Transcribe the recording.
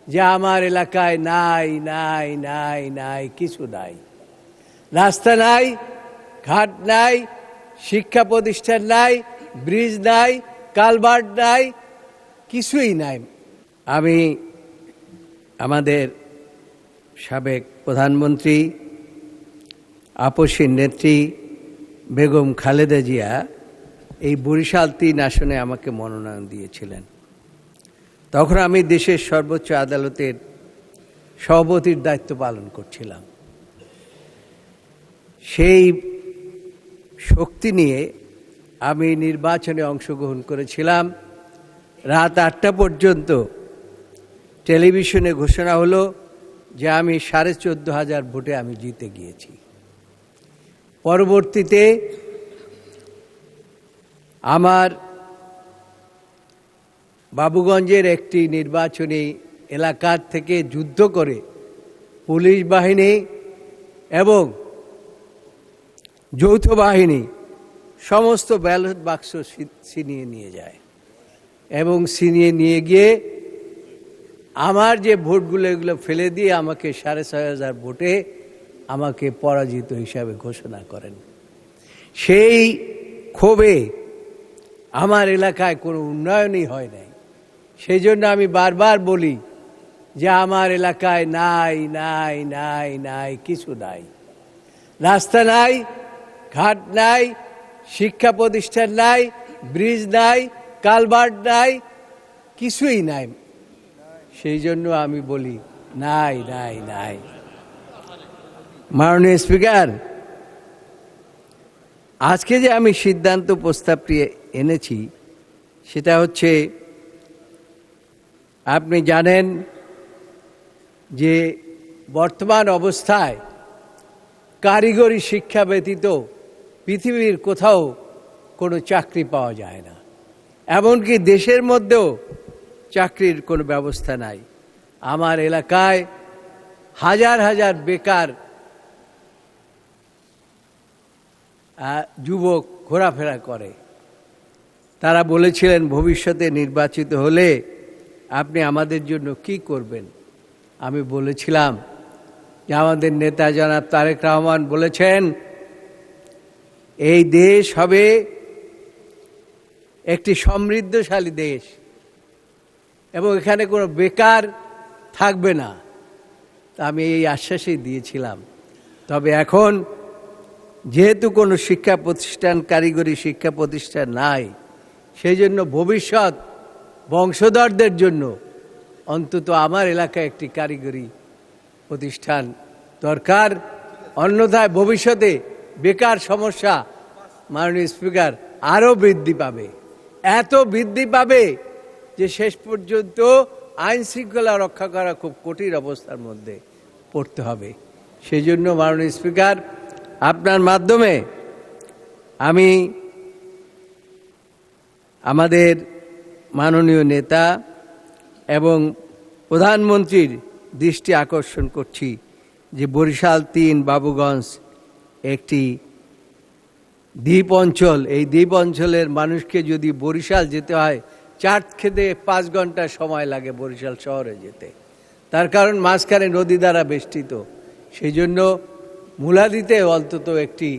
যে আমার এলাকায় নাই নাই নাই নাই কিছু নাই, রাস্তা নাই, ঘাট নাই, শিক্ষা প্রতিষ্ঠান নাই, ব্রিজ নাই, কালভার্ট নাই, কিছুই নাই। আমি আমাদের সাবেক প্রধানমন্ত্রী আপসীর নেত্রী বেগম খালেদা জিয়া এই বরিশাল ৩ আসনে আমাকে মনোনয়ন দিয়েছিলেন। তখন আমি দেশের সর্বোচ্চ আদালতের সভাপতির দায়িত্ব পালন করছিলাম। সেই শক্তি নিয়ে আমি নির্বাচনে অংশগ্রহণ করেছিলাম। রাত ৮টা পর্যন্ত টেলিভিশনে ঘোষণা হলো যে আমি 14,500 ভোটে আমি জিতে গিয়েছি। পরবর্তীতে আমার বাবুগঞ্জের একটি নির্বাচনী এলাকার থেকে যুদ্ধ করে পুলিশ বাহিনী এবং যৌথ বাহিনী সমস্ত ব্যালট বাক্স ছিনিয়ে নিয়ে যায় এবং ছিনিয়ে নিয়ে গিয়ে আমার যে ভোটগুলো এগুলো ফেলে দিয়ে আমাকে 6,500 ভোটে আমাকে পরাজিত হিসাবে ঘোষণা করেন। সেই ক্ষোভে আমার এলাকায় কোনো উন্নয়নই হয় নাই। সেই জন্য আমি বারবার বলি যে আমার এলাকায় নাই নাই নাই নাই কিছু নাই, রাস্তা নাই, ঘাট নাই, শিক্ষা প্রতিষ্ঠান নাই, ব্রিজ নাই, কালভার্ট নাই, কিছুই নাই। সেই জন্য আমি বলি নাই নাই নাই। মাননীয় স্পিকার, আজকে যে আমি সিদ্ধান্ত প্রস্তাবটি এনেছি সেটা হচ্ছে, আপনি জানেন যে বর্তমান অবস্থায় কারিগরি শিক্ষা ব্যতীত পৃথিবীর কোথাও কোনো চাকরি পাওয়া যায় না, এমনকি দেশের মধ্যেও চাকরির কোনো ব্যবস্থা নাই। আমার এলাকায় হাজার হাজার বেকার যুবক ঘোরাফেরা করে। তারা বলেছিলেন ভবিষ্যতে নির্বাচিত হলে আপনি আমাদের জন্য কি করবেন। আমি বলেছিলাম যে আমাদের নেতা জনাব তারেক রহমান বলেছেন এই দেশ হবে একটি সমৃদ্ধশালী দেশ এবং এখানে কোনো বেকার থাকবে না। আমি এই আশ্বাসই দিয়েছিলাম। তবে এখন যেহেতু কোনো শিক্ষা প্রতিষ্ঠান, কারিগরি শিক্ষা প্রতিষ্ঠান নাই, সেই জন্য ভবিষ্যৎ বংশধরদের জন্য অন্তত আমার এলাকায় একটি কারিগরি প্রতিষ্ঠান দরকার। অন্যথায় ভবিষ্যতে বেকার সমস্যা মাননীয় স্পিকার আরও বৃদ্ধি পাবে, এত বৃদ্ধি পাবে যে শেষ পর্যন্ত আইন শৃঙ্খলা রক্ষা করা খুব কঠিন অবস্থার মধ্যে পড়তে হবে। সেই জন্য মাননীয় স্পিকার, আপনার মাধ্যমে আমি আমাদের মাননীয় নেতা এবং প্রধানমন্ত্রীর দৃষ্টি আকর্ষণ করছি যে বরিশাল ৩ বাবুগঞ্জ একটি দ্বীপ অঞ্চল। এই দ্বীপ অঞ্চলের মানুষকে যদি বরিশাল যেতে হয় 4 থেকে 5 ঘন্টা সময় লাগে বরিশাল শহরে যেতে, তার কারণ মাঝখানে নদী দ্বারা বেষ্টিত। সেই জন্য মূলাদিতে অন্তত একটি